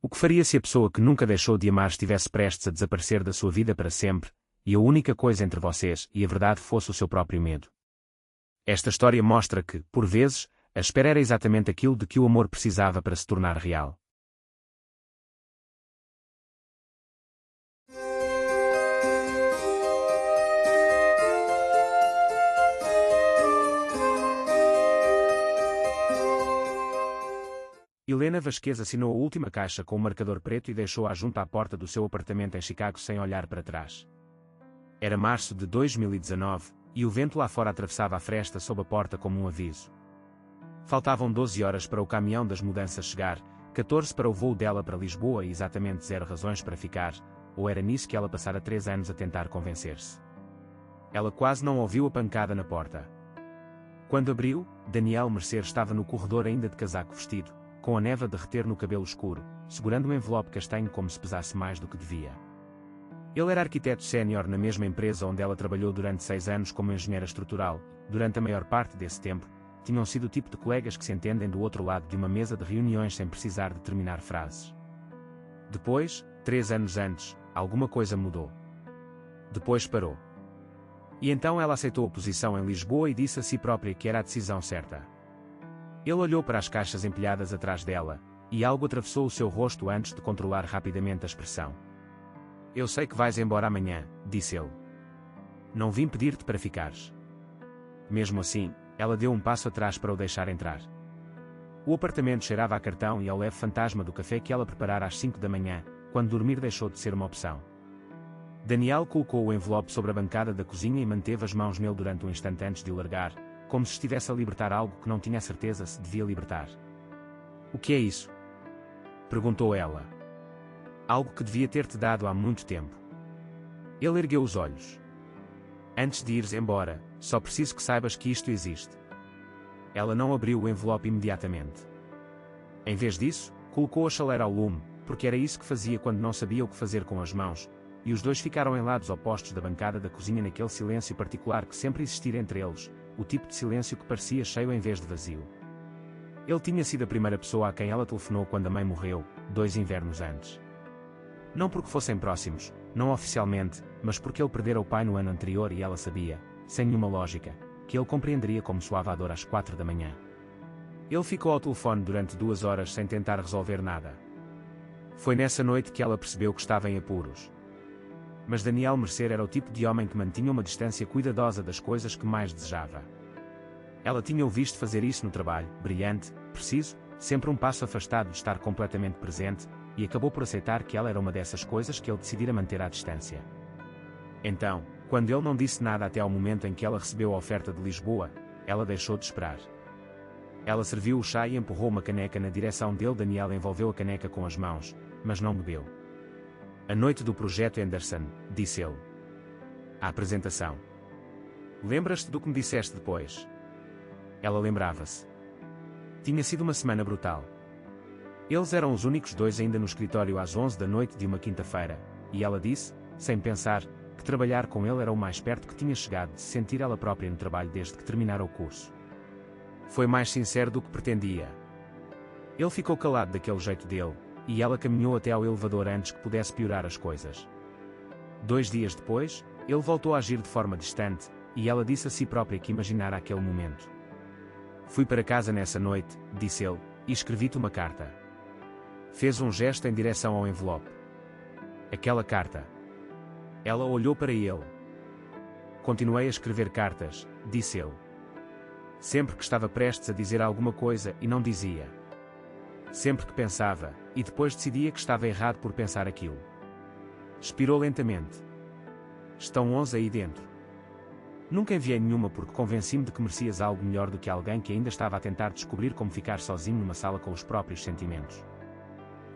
O que faria se a pessoa que nunca deixou de amar estivesse prestes a desaparecer da sua vida para sempre, e a única coisa entre vocês e a verdade fosse o seu próprio medo? Esta história mostra que, por vezes, a espera era exatamente aquilo de que o amor precisava para se tornar real. Helena Vasquez assinou a última caixa com um marcador preto e deixou-a junto à porta do seu apartamento em Chicago sem olhar para trás. Era março de 2019, e o vento lá fora atravessava a fresta sob a porta como um aviso. Faltavam 12 horas para o caminhão das mudanças chegar, 14 para o voo dela para Lisboa e exatamente 0 razões para ficar, ou era nisso que ela passara 3 anos a tentar convencer-se. Ela quase não ouviu a pancada na porta. Quando abriu, Daniel Mercer estava no corredor ainda de casaco vestido, com a neve a derreter no cabelo escuro, segurando um envelope castanho como se pesasse mais do que devia. Ele era arquiteto sénior na mesma empresa onde ela trabalhou durante 6 anos como engenheira estrutural. Durante a maior parte desse tempo, tinham sido o tipo de colegas que se entendem do outro lado de uma mesa de reuniões sem precisar de terminar frases. Depois, 3 anos antes, alguma coisa mudou. Depois parou. E então ela aceitou a posição em Lisboa e disse a si própria que era a decisão certa. Ele olhou para as caixas empilhadas atrás dela, e algo atravessou o seu rosto antes de controlar rapidamente a expressão. Eu sei que vais embora amanhã, disse ele. Não vim pedir-te para ficares. Mesmo assim, ela deu um passo atrás para o deixar entrar. O apartamento cheirava a cartão e ao leve fantasma do café que ela preparara às 5 da manhã, quando dormir deixou de ser uma opção. Daniel colocou o envelope sobre a bancada da cozinha e manteve as mãos nele durante um instante antes de o largar, como se estivesse a libertar algo que não tinha certeza se devia libertar. O que é isso? Perguntou ela. Algo que devia ter-te dado há muito tempo. Ele ergueu os olhos. Antes de ires embora, só preciso que saibas que isto existe. Ela não abriu o envelope imediatamente. Em vez disso, colocou a chaleira ao lume, porque era isso que fazia quando não sabia o que fazer com as mãos, e os dois ficaram em lados opostos da bancada da cozinha naquele silêncio particular que sempre existira entre eles, o tipo de silêncio que parecia cheio em vez de vazio. Ele tinha sido a primeira pessoa a quem ela telefonou quando a mãe morreu, 2 invernos antes. Não porque fossem próximos, não oficialmente, mas porque ele perdera o pai no ano anterior e ela sabia, sem nenhuma lógica, que ele compreenderia como soava a dor às 4 da manhã. Ele ficou ao telefone durante 2 horas sem tentar resolver nada. Foi nessa noite que ela percebeu que estava em apuros. Mas Daniel Mercer era o tipo de homem que mantinha uma distância cuidadosa das coisas que mais desejava. Ela tinha-o visto fazer isso no trabalho, brilhante, preciso, sempre um passo afastado de estar completamente presente, e acabou por aceitar que ela era uma dessas coisas que ele decidira manter à distância. Então, quando ele não disse nada até ao momento em que ela recebeu a oferta de Lisboa, ela deixou de esperar. Ela serviu o chá e empurrou uma caneca na direção dele. Daniel envolveu a caneca com as mãos, mas não bebeu. A noite do projeto Anderson, disse ele. A apresentação. Lembras-te do que me disseste depois? Ela lembrava-se. Tinha sido uma semana brutal. Eles eram os únicos dois ainda no escritório às 11 da noite de uma quinta-feira, e ela disse, sem pensar, que trabalhar com ele era o mais perto que tinha chegado de se sentir ela própria no trabalho desde que terminara o curso. Foi mais sincero do que pretendia. Ele ficou calado daquele jeito dele, e ela caminhou até ao elevador antes que pudesse piorar as coisas. 2 dias depois, ele voltou a agir de forma distante, e ela disse a si própria que imaginara aquele momento. Fui para casa nessa noite, disse ele, e escrevi-te uma carta. Fez um gesto em direção ao envelope. Aquela carta. Ela olhou para ele. Continuei a escrever cartas, disse ele. Sempre que estava prestes a dizer alguma coisa e não dizia. Sempre que pensava, e depois decidia que estava errado por pensar aquilo. Expirou lentamente. Estão 11 aí dentro. Nunca enviei nenhuma porque convenci-me de que merecias algo melhor do que alguém que ainda estava a tentar descobrir como ficar sozinho numa sala com os próprios sentimentos.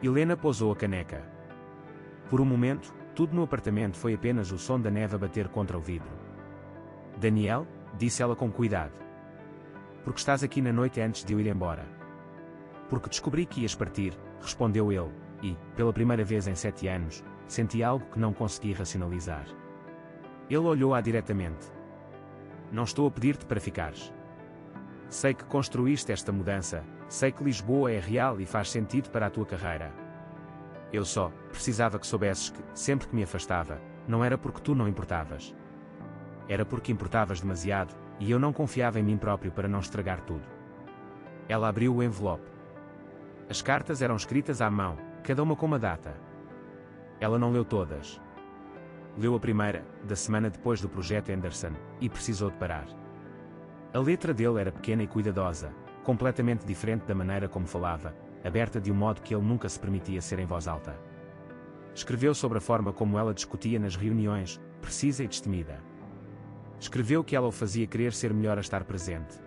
Helena pousou a caneca. Por um momento, tudo no apartamento foi apenas o som da neve a bater contra o vidro. Daniel, disse ela com cuidado. Porque estás aqui na noite antes de eu ir embora. Porque descobri que ias partir, respondeu ele, e, pela primeira vez em 7 anos, senti algo que não consegui racionalizar. Ele olhou-a diretamente. Não estou a pedir-te para ficares. Sei que construíste esta mudança, sei que Lisboa é real e faz sentido para a tua carreira. Eu só precisava que soubesses que, sempre que me afastava, não era porque tu não importavas. Era porque importavas demasiado, e eu não confiava em mim próprio para não estragar tudo. Ela abriu o envelope. As cartas eram escritas à mão, cada uma com uma data. Ela não leu todas. Leu a primeira, da semana depois do projeto Anderson, e precisou de parar. A letra dele era pequena e cuidadosa, completamente diferente da maneira como falava, aberta de um modo que ele nunca se permitia ser em voz alta. Escreveu sobre a forma como ela discutia nas reuniões, precisa e destemida. Escreveu que ela o fazia querer ser melhor a estar presente.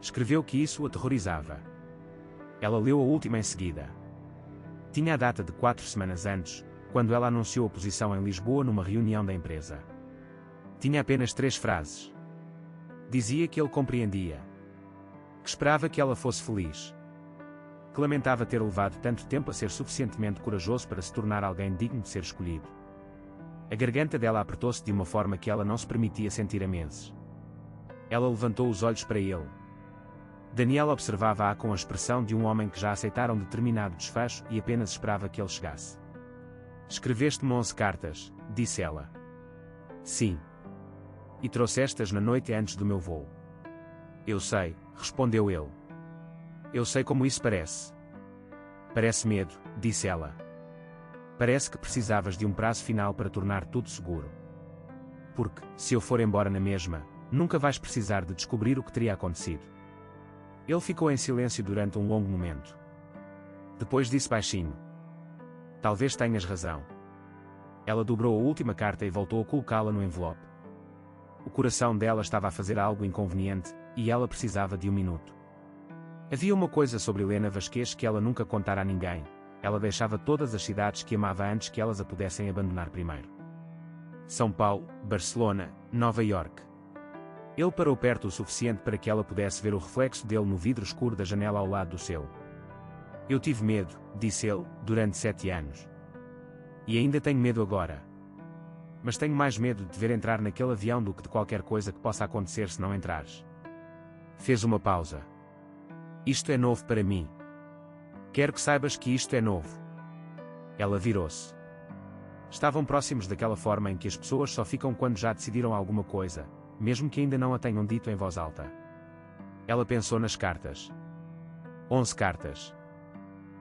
Escreveu que isso o aterrorizava. Ela leu a última em seguida. Tinha a data de 4 semanas antes, quando ela anunciou a posição em Lisboa numa reunião da empresa. Tinha apenas 3 frases. Dizia que ele compreendia. Que esperava que ela fosse feliz. Que lamentava ter levado tanto tempo a ser suficientemente corajoso para se tornar alguém digno de ser escolhido. A garganta dela apertou-se de uma forma que ela não se permitia sentir há meses. Ela levantou os olhos para ele. Daniel observava-a com a expressão de um homem que já aceitara um determinado desfecho e apenas esperava que ele chegasse. Escreveste-me 11 cartas, disse ela. Sim. E trouxeste-as na noite antes do meu voo. Eu sei, respondeu ele. Eu sei como isso parece. Parece medo, disse ela. Parece que precisavas de um prazo final para tornar tudo seguro. Porque, se eu for embora na mesma, nunca vais precisar de descobrir o que teria acontecido. Ele ficou em silêncio durante um longo momento. Depois disse baixinho. Talvez tenhas razão. Ela dobrou a última carta e voltou a colocá-la no envelope. O coração dela estava a fazer algo inconveniente, e ela precisava de um minuto. Havia uma coisa sobre Helena Vasquez que ela nunca contara a ninguém. Ela deixava todas as cidades que amava antes que elas a pudessem abandonar primeiro. São Paulo, Barcelona, Nova York. Ele parou perto o suficiente para que ela pudesse ver o reflexo dele no vidro escuro da janela ao lado do seu. Eu tive medo, disse ele, durante 7 anos. E ainda tenho medo agora. Mas tenho mais medo de te ver entrar naquele avião do que de qualquer coisa que possa acontecer se não entrares. Fez uma pausa. Isto é novo para mim. Quero que saibas que isto é novo. Ela virou-se. Estavam próximos daquela forma em que as pessoas só ficam quando já decidiram alguma coisa, mesmo que ainda não a tenham dito em voz alta. Ela pensou nas cartas. 11 cartas.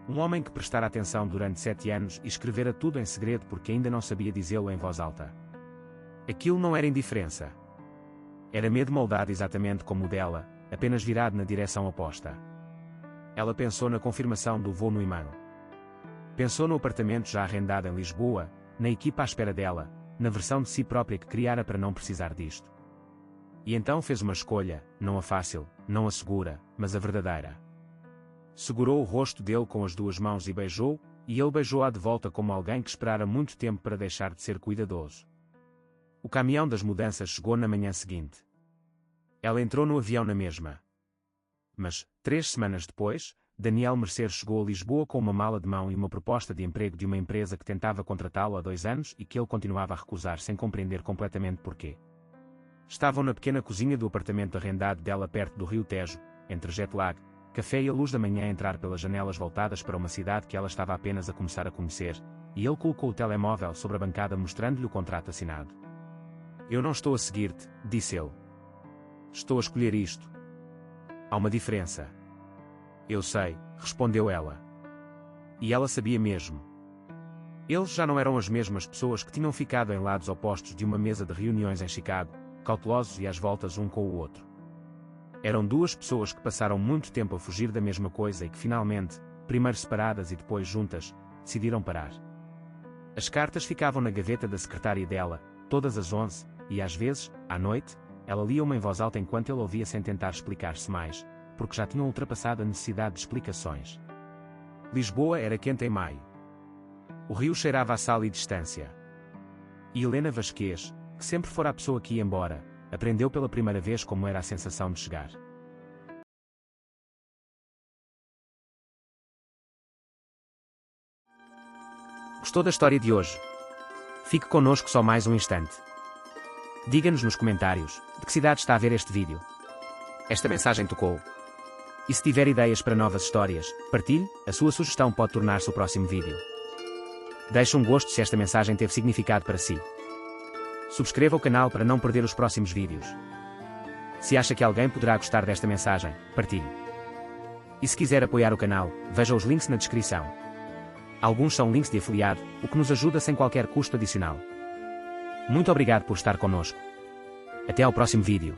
Um homem que prestara atenção durante 7 anos e escrevera tudo em segredo porque ainda não sabia dizê-lo em voz alta. Aquilo não era indiferença. Era medo moldado exatamente como o dela, apenas virado na direção oposta. Ela pensou na confirmação do voo no imã. Pensou no apartamento já arrendado em Lisboa, na equipa à espera dela, na versão de si própria que criara para não precisar disto. E então fez uma escolha, não a fácil, não a segura, mas a verdadeira. Segurou o rosto dele com as 2 mãos e beijou, e ele beijou-a de volta como alguém que esperara muito tempo para deixar de ser cuidadoso. O caminhão das mudanças chegou na manhã seguinte. Ela entrou no avião na mesma. Mas, 3 semanas depois, Daniel Mercer chegou a Lisboa com uma mala de mão e uma proposta de emprego de uma empresa que tentava contratá-lo há 2 anos e que ele continuava a recusar sem compreender completamente porquê. Estavam na pequena cozinha do apartamento arrendado dela perto do Rio Tejo, entre jet lag, café e a luz da manhã a entrar pelas janelas voltadas para uma cidade que ela estava apenas a começar a conhecer, e ele colocou o telemóvel sobre a bancada mostrando-lhe o contrato assinado. Eu não estou a seguir-te, disse ele. Estou a escolher isto. Há uma diferença. Eu sei, respondeu ela. E ela sabia mesmo. Eles já não eram as mesmas pessoas que tinham ficado em lados opostos de uma mesa de reuniões em Chicago, cautelosos e às voltas um com o outro. Eram 2 pessoas que passaram muito tempo a fugir da mesma coisa e que finalmente, primeiro separadas e depois juntas, decidiram parar. As cartas ficavam na gaveta da secretária dela, todas às 11, e às vezes, à noite, ela lia uma em voz alta enquanto ele ouvia sem tentar explicar-se mais, porque já tinham ultrapassado a necessidade de explicações. Lisboa era quente em maio. O rio cheirava a sal e distância. E Helena Vasquez, que sempre fora a pessoa que ia embora, aprendeu pela primeira vez como era a sensação de chegar. Gostou da história de hoje? Fique connosco só mais um instante. Diga-nos nos comentários de que cidade está a ver este vídeo. Esta mensagem tocou. E se tiver ideias para novas histórias, partilhe, a sua sugestão pode tornar-se o próximo vídeo. Deixe um gosto se esta mensagem teve significado para si. Subscreva o canal para não perder os próximos vídeos. Se acha que alguém poderá gostar desta mensagem, partilhe. E se quiser apoiar o canal, veja os links na descrição. Alguns são links de afiliado, o que nos ajuda sem qualquer custo adicional. Muito obrigado por estar conosco. Até ao próximo vídeo.